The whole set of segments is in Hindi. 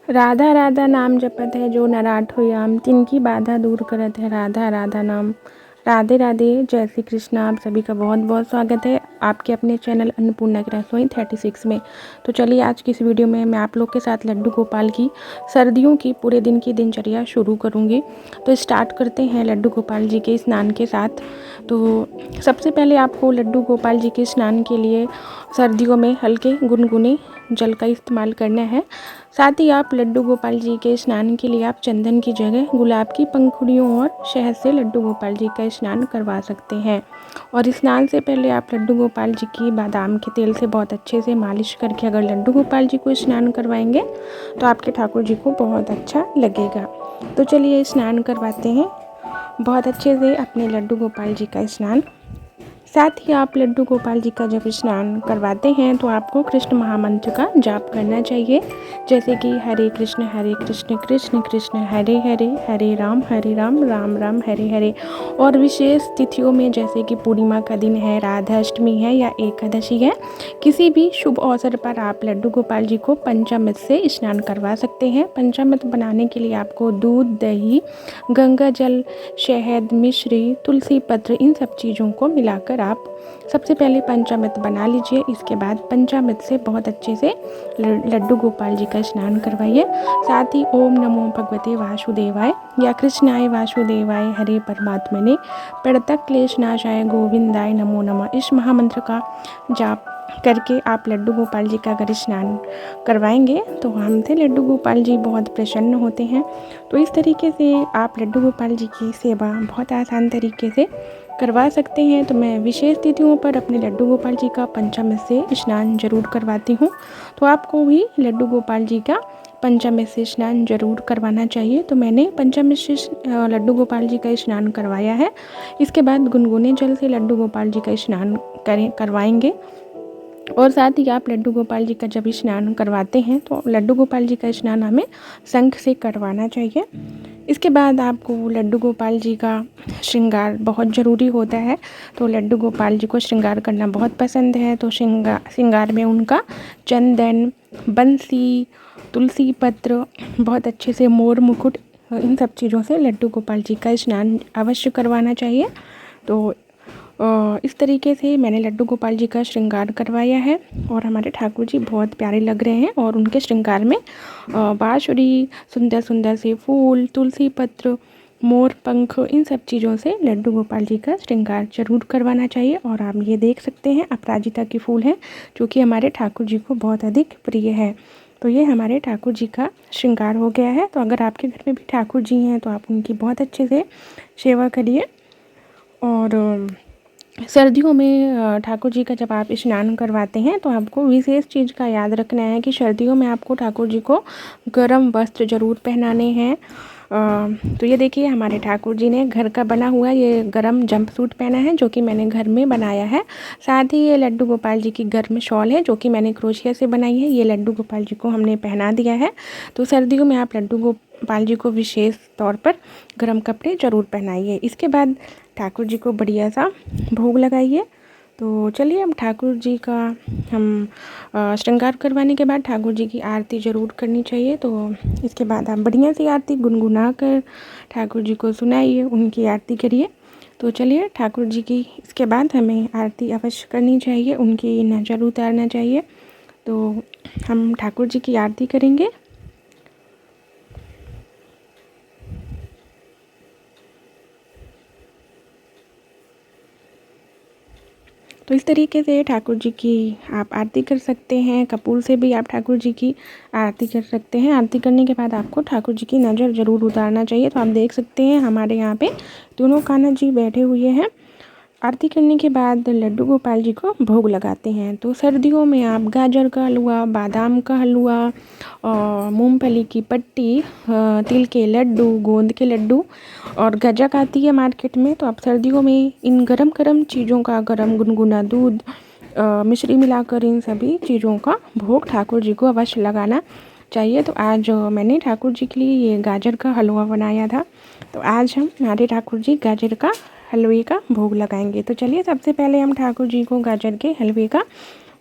राधा राधा नाम जपत है जो नराट होयाम, तिनकी बाधा दूर करत है राधा राधा नाम। राधे राधे, जय श्री कृष्ण। आप सभी का बहुत बहुत स्वागत है आपके अपने चैनल अन्नपूर्णा की रसोई 36 में। तो चलिए आज की इस वीडियो में मैं आप लोग के साथ लड्डू गोपाल की सर्दियों की पूरे दिन की दिनचर्या शुरू करूंगी। तो स्टार्ट करते हैं लड्डू गोपाल जी के स्नान के साथ। तो सबसे पहले आपको लड्डू गोपाल जी के स्नान के लिए सर्दियों में हल्के गुनगुने जल का इस्तेमाल करना है। साथ ही आप लड्डू गोपाल जी के स्नान के लिए आप चंदन की जगह गुलाब की पंखुड़ियों और शहद से लड्डू गोपाल जी का स्नान करवा सकते हैं। और स्नान से पहले आप लड्डू गोपाल जी की बादाम के तेल से बहुत अच्छे से मालिश करके अगर लड्डू गोपाल जी को स्नान करवाएंगे तो आपके ठाकुर जी को बहुत अच्छा लगेगा। तो चलिए स्नान करवाते हैं बहुत अच्छे से अपने लड्डू गोपाल जी का स्नान। साथ ही आप लड्डू गोपाल जी का जब स्नान करवाते हैं तो आपको कृष्ण महामंत्र का जाप करना चाहिए, जैसे कि हरे कृष्ण कृष्ण कृष्ण हरे हरे, हरे राम राम राम हरे हरे। और विशेष तिथियों में जैसे कि पूर्णिमा का दिन है, राधा अष्टमी है या एकादशी है, किसी भी शुभ अवसर पर आप लड्डू गोपाल जी को पंचामृत से स्नान करवा सकते हैं। पंचामृत बनाने के लिए आपको दूध, दही, गंगा जल, शहद, मिश्री, तुलसी पत्र, इन सब चीज़ों को मिलाकर आप सबसे पहले पंचामृत बना लीजिए। इसके बाद पंचामृत से बहुत अच्छे से लड्डू गोपाल जी का स्नान करवाइए। साथ ही ओम नमो भगवते वासुदेवाय या कृष्णाय वासुदेवाय हरे परमात्मने प्रणतः क्लेशनाशाय गोविंदाय नमो नमः, इस महामंत्र का जाप करके आप लड्डू गोपाल जी का अगर स्नान करवाएंगे तो हमसे लड्डू गोपाल जी बहुत प्रसन्न होते हैं। तो इस तरीके से आप लड्डू गोपाल जी की सेवा बहुत आसान तरीके से करवा सकते हैं। तो मैं विशेष तिथियों पर अपने लड्डू गोपाल जी का पंचामृत से स्नान जरूर करवाती हूँ। तो आपको भी लड्डू गोपाल जी का पंचामृत से स्नान जरूर करवाना चाहिए। तो मैंने पंचामृत से लड्डू गोपाल जी का स्नान करवाया है। इसके बाद गुनगुने जल से लड्डू गोपाल जी का स्नान करवाएंगे। और साथ ही आप लड्डू गोपाल जी का जब स्नान करवाते हैं तो लड्डू गोपाल जी का स्नान हमें शंख से करवाना चाहिए। इसके बाद आपको लड्डू गोपाल जी का श्रृंगार बहुत ज़रूरी होता है। तो लड्डू गोपाल जी को श्रृंगार करना बहुत पसंद है। तो श्रृंगार में उनका चंदन, बंसी, तुलसी पत्र, बहुत अच्छे से मोर मुकुट, इन सब चीज़ों से लड्डू गोपाल जी का स्नान अवश्य करवाना चाहिए। तो इस तरीके से मैंने लड्डू गोपाल जी का श्रृंगार करवाया है और हमारे ठाकुर जी बहुत प्यारे लग रहे हैं। और उनके श्रृंगार में बाँसुरी, सुंदर सुंदर से फूल, तुलसी पत्र, मोर पंख, इन सब चीज़ों से लड्डू गोपाल जी का श्रृंगार जरूर करवाना चाहिए। और आप ये देख सकते हैं अपराजिता के फूल हैं जो कि हमारे ठाकुर जी को बहुत अधिक प्रिय है। तो ये हमारे ठाकुर जी का श्रृंगार हो गया है। तो अगर आपके घर में भी ठाकुर जी हैं तो आप उनकी बहुत अच्छे से सेवा करिए। और सर्दियों में ठाकुर जी का जब आप स्नान करवाते हैं तो आपको विशेष चीज़ का याद रखना है कि सर्दियों में आपको ठाकुर जी को गर्म वस्त्र जरूर पहनाने हैं। तो ये देखिए हमारे ठाकुर जी ने घर का बना हुआ ये गर्म जंपसूट पहना है जो कि मैंने घर में बनाया है। साथ ही ये लड्डू गोपाल जी की गर्म शॉल है जो कि मैंने क्रोशिया से बनाई है। ये लड्डू गोपाल जी को हमने पहना दिया है। तो सर्दियों में आप लड्डू गोपाल जी को विशेष तौर पर गर्म कपड़े ज़रूर पहनाइए। इसके बाद ठाकुर जी को बढ़िया सा भोग लगाइए। तो चलिए अब ठाकुर जी का हम श्रृंगार करवाने के बाद ठाकुर जी की आरती ज़रूर करनी चाहिए। तो इसके बाद आप बढ़िया सी आरती गुनगुना कर ठाकुर जी को सुनाइए, उनकी आरती करिए। तो चलिए ठाकुर जी की इसके बाद हमें आरती अवश्य करनी चाहिए, उनकी नज़र उतारना चाहिए। तो हम ठाकुर जी की आरती करेंगे। तो इस तरीके से ठाकुर जी की आप आरती कर सकते हैं। कपूर से भी आप ठाकुर जी की आरती कर सकते हैं। आरती करने के बाद आपको ठाकुर जी की नज़र ज़रूर उतारना चाहिए। तो आप देख सकते हैं हमारे यहाँ पे दोनों कान्हा जी बैठे हुए हैं। आरती करने के बाद लड्डू गोपाल जी को भोग लगाते हैं। तो सर्दियों में आप गाजर का हलवा, बादाम का हलवा, मूंगफली की पट्टी, तिल के लड्डू, गोंद के लड्डू और गज्जक आती है मार्केट में। तो आप सर्दियों में इन गरम गरम चीज़ों का, गरम गुनगुना दूध, मिश्री मिलाकर इन सभी चीज़ों का भोग ठाकुर जी को अवश्य लगाना चाहिए। तो आज मैंने ठाकुर जी के लिए ये गाजर का हलवा बनाया था। तो आज हम हमारे ठाकुर जी गाजर का हलवे का भोग लगाएंगे। तो चलिए सबसे पहले हम ठाकुर जी को गाजर के हलवे का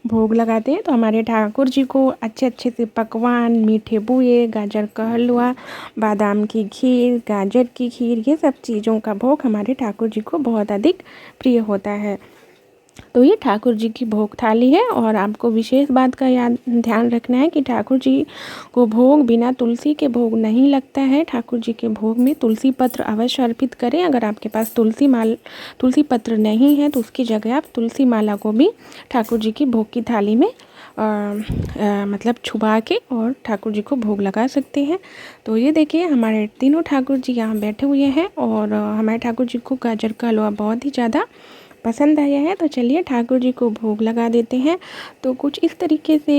भोग लगाते हैं। तो हमारे ठाकुर जी को अच्छे अच्छे से पकवान, मीठे बुए, गाजर का हलवा, बादाम की खीर, गाजर की खीर, ये सब चीज़ों का भोग हमारे ठाकुर जी को बहुत अधिक प्रिय होता है। तो ये ठाकुर जी की भोग थाली है। और आपको विशेष बात का ध्यान रखना है कि ठाकुर जी को भोग बिना तुलसी के भोग नहीं लगता है। ठाकुर जी के भोग में तुलसी पत्र अवश्य अर्पित करें। अगर आपके पास तुलसी पत्र नहीं है तो उसकी जगह आप तुलसी माला को भी ठाकुर जी की भोग की थाली में मतलब छुपा के और ठाकुर जी को भोग लगा सकते हैं। तो ये देखिए हमारे तीनों ठाकुर जी यहाँ बैठे हुए हैं और हमारे ठाकुर जी को गाजर का हलवा बहुत ही ज़्यादा पसंद आया है। तो चलिए ठाकुर जी को भोग लगा देते हैं। तो कुछ इस तरीके से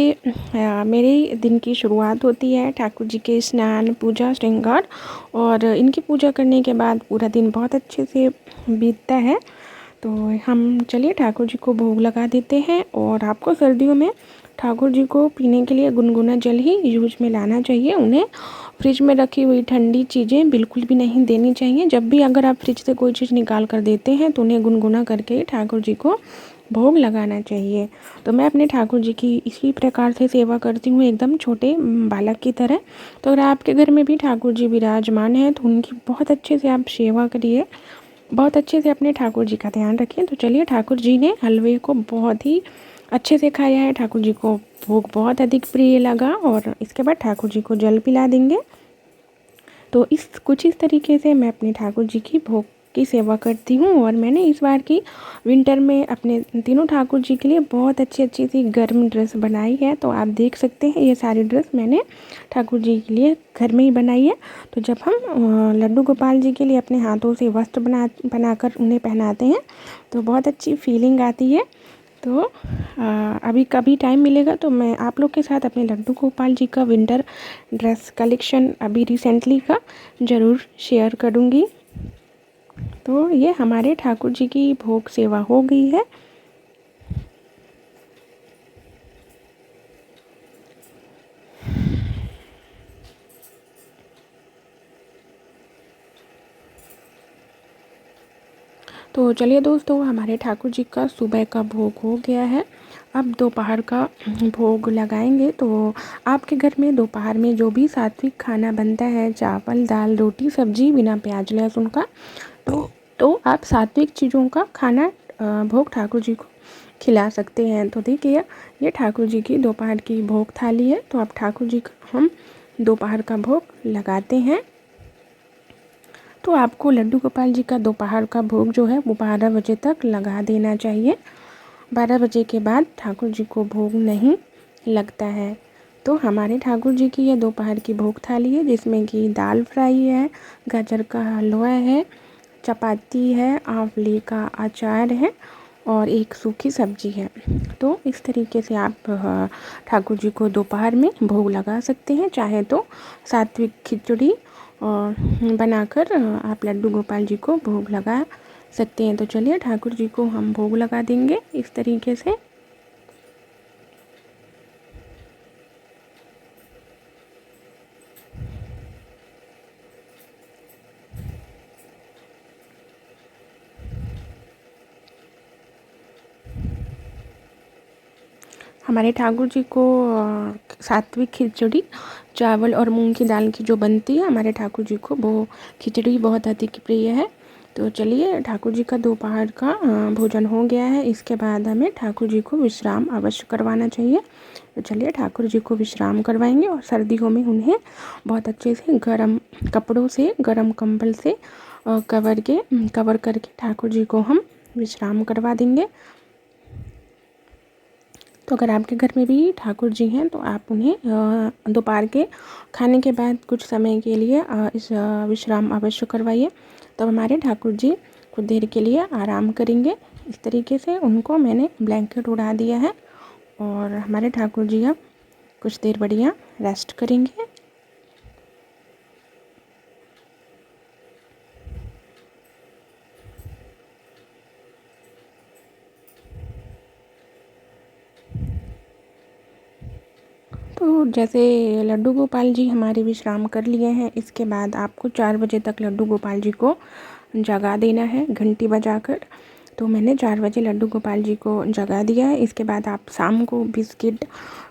मेरे दिन की शुरुआत होती है। ठाकुर जी के स्नान, पूजा, श्रृंगार और इनकी पूजा करने के बाद पूरा दिन बहुत अच्छे से बीतता है। तो हम चलिए ठाकुर जी को भोग लगा देते हैं। और आपको सर्दियों में ठाकुर जी को पीने के लिए गुनगुना जल ही यूज में लाना चाहिए। उन्हें फ्रिज में रखी हुई ठंडी चीज़ें बिल्कुल भी नहीं देनी चाहिए। जब भी अगर आप फ्रिज से कोई चीज़ निकाल कर देते हैं तो उन्हें गुनगुना करके ही ठाकुर जी को भोग लगाना चाहिए। तो मैं अपने ठाकुर जी की इसी प्रकार से सेवा करती हूँ, एकदम छोटे बालक की तरह। तो अगर आपके घर में भी ठाकुर जी विराजमान हैं तो उनकी बहुत अच्छे से आप सेवा करिए, बहुत अच्छे से अपने ठाकुर जी का ध्यान रखें। तो चलिए ठाकुर जी ने हलवे को बहुत ही अच्छे से खाया है। ठाकुर जी को भोग बहुत अधिक प्रिय लगा और इसके बाद ठाकुर जी को जल पिला देंगे। तो कुछ इस तरीके से मैं अपने ठाकुर जी की भोग की सेवा करती हूँ। और मैंने इस बार की विंटर में अपने तीनों ठाकुर जी के लिए बहुत अच्छी सी गर्म ड्रेस बनाई है। तो आप देख सकते हैं ये सारी ड्रेस मैंने ठाकुर जी के लिए घर में ही बनाई है। तो जब हम लड्डू गोपाल जी के लिए अपने हाथों से वस्त्र बनाकर उन्हें पहनाते हैं तो बहुत अच्छी फीलिंग आती है। तो अभी कभी टाइम मिलेगा तो मैं आप लोग के साथ अपने लड्डू गोपाल जी का विंटर ड्रेस कलेक्शन अभी रिसेंटली का ज़रूर शेयर करूँगी। तो ये हमारे ठाकुर जी की भोग सेवा हो गई है। तो चलिए दोस्तों, हमारे ठाकुर जी का सुबह का भोग हो गया है। अब दोपहर का भोग लगाएंगे। तो आपके घर में दोपहर में जो भी सात्विक खाना बनता है, चावल, दाल, रोटी, सब्जी बिना प्याज लहसुन का, तो आप सात्विक चीज़ों का खाना भोग ठाकुर जी को खिला सकते हैं। तो देखिए ये ठाकुर जी की दोपहर की भोग थाली है। तो अब ठाकुर जी का हम दोपहर का भोग लगाते हैं। तो आपको लड्डू गोपाल जी का दोपहर का भोग जो है वो 12 बजे तक लगा देना चाहिए। 12 बजे के बाद ठाकुर जी को भोग नहीं लगता है। तो हमारे ठाकुर जी की ये दोपहर की भोग थाली है जिसमें कि दाल फ्राई है, गाजर का हलवा है, चपाती है, आंवले का अचार है और एक सूखी सब्जी है। तो इस तरीके से आप ठाकुर जी को दोपहर में भोग लगा सकते हैं। चाहे तो सात्विक खिचड़ी और बनाकर आप लड्डू गोपाल जी को भोग लगा सकते हैं। तो चलिए ठाकुर जी को हम भोग लगा देंगे इस तरीके से। हमारे ठाकुर जी को सात्विक खिचड़ी, चावल और मूंग की दाल की जो बनती है, हमारे ठाकुर जी को वो खिचड़ी बहुत अधिक प्रिय है। तो चलिए ठाकुर जी का दोपहर का भोजन हो गया है। इसके बाद हमें ठाकुर जी को विश्राम अवश्य करवाना चाहिए। तो चलिए ठाकुर जी को विश्राम करवाएंगे और सर्दियों में उन्हें बहुत अच्छे से गर्म कपड़ों से, गर्म कंबल से कवर करके ठाकुर जी को हम विश्राम करवा देंगे। तो अगर आपके घर में भी ठाकुर जी हैं तो आप उन्हें दोपहर के खाने के बाद कुछ समय के लिए इस विश्राम अवश्य करवाइए। तो हमारे ठाकुर जी कुछ देर के लिए आराम करेंगे। इस तरीके से उनको मैंने ब्लैंकेट उड़ा दिया है और हमारे ठाकुर जी अब कुछ देर बढ़िया रेस्ट करेंगे। तो जैसे लड्डू गोपाल जी हमारे विश्राम कर लिए हैं, इसके बाद आपको 4 बजे तक लड्डू गोपाल जी को जगा देना है घंटी बजाकर। तो मैंने 4 बजे लड्डू गोपाल जी को जगा दिया है। इसके बाद आप शाम को बिस्किट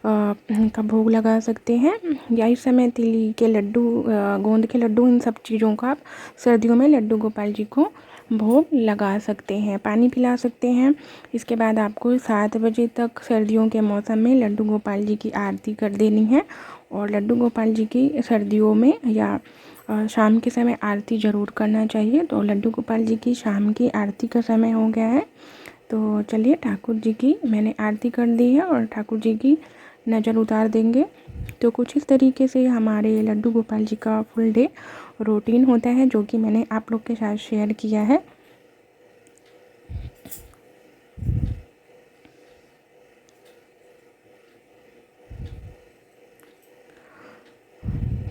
का भोग लगा सकते हैं, या इस समय तिल के लड्डू, गोंद के लड्डू, इन सब चीज़ों का आप सर्दियों में लड्डू गोपाल जी को भोग लगा सकते हैं, पानी पिला सकते हैं। इसके बाद आपको 7 बजे तक सर्दियों के मौसम में लड्डू गोपाल जी की आरती कर देनी है। और लड्डू गोपाल जी की सर्दियों में या शाम के समय आरती ज़रूर करना चाहिए। तो लड्डू गोपाल जी की शाम की आरती का समय हो गया है। तो चलिए, ठाकुर जी की मैंने आरती कर दी है और ठाकुर जी की नज़र उतार देंगे। तो कुछ इस तरीके से हमारे लड्डू गोपाल जी का फुल डे रूटीन होता है, जो कि मैंने आप लोग के साथ शेयर किया है।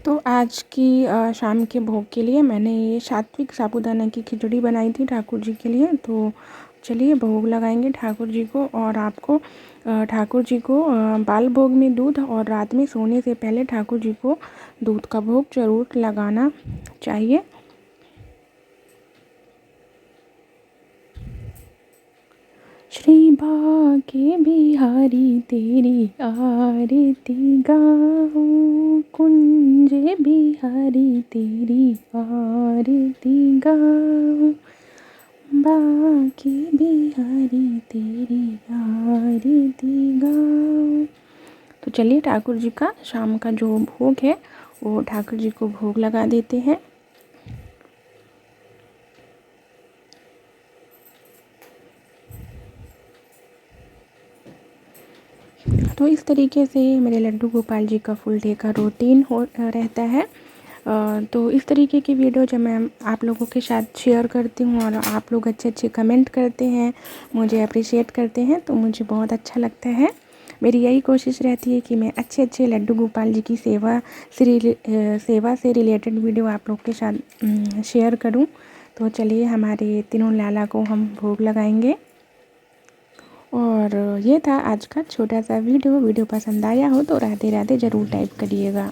तो आज की शाम के भोग के लिए मैंने ये सात्विक साबूदाना की खिचड़ी बनाई थी ठाकुर जी के लिए। तो चलिए भोग लगाएंगे ठाकुर जी को। और आपको ठाकुर जी को बाल भोग में दूध और रात में सोने से पहले ठाकुर जी को दूध का भोग ज़रूर लगाना चाहिए। श्री भाग्य बिहारी तेरी आरती गाऊं, कुंज बिहारी तेरी आरती गाऊं, बाके बिहारी तेरी आरती गाऊं। तो चलिए, ठाकुर जी का शाम का जो भोग है वो ठाकुर जी को भोग लगा देते हैं। तो इस तरीके से मेरे लड्डू गोपाल जी का फुल डे का रूटीन रहता है। तो इस तरीके की वीडियो जब मैं आप लोगों के साथ शेयर करती हूँ और आप लोग अच्छे अच्छे कमेंट करते हैं, मुझे अप्रिशिएट करते हैं, तो मुझे बहुत अच्छा लगता है। मेरी यही कोशिश रहती है कि मैं अच्छे अच्छे लड्डू गोपाल जी की सेवा से रिलेटेड वीडियो आप लोग के साथ शेयर करूँ। तो चलिए, हमारे तीनों लाला को हम भोग लगाएंगे। और ये था आज का छोटा सा वीडियो पसंद आया हो तो राधे राधे ज़रूर टाइप करिएगा।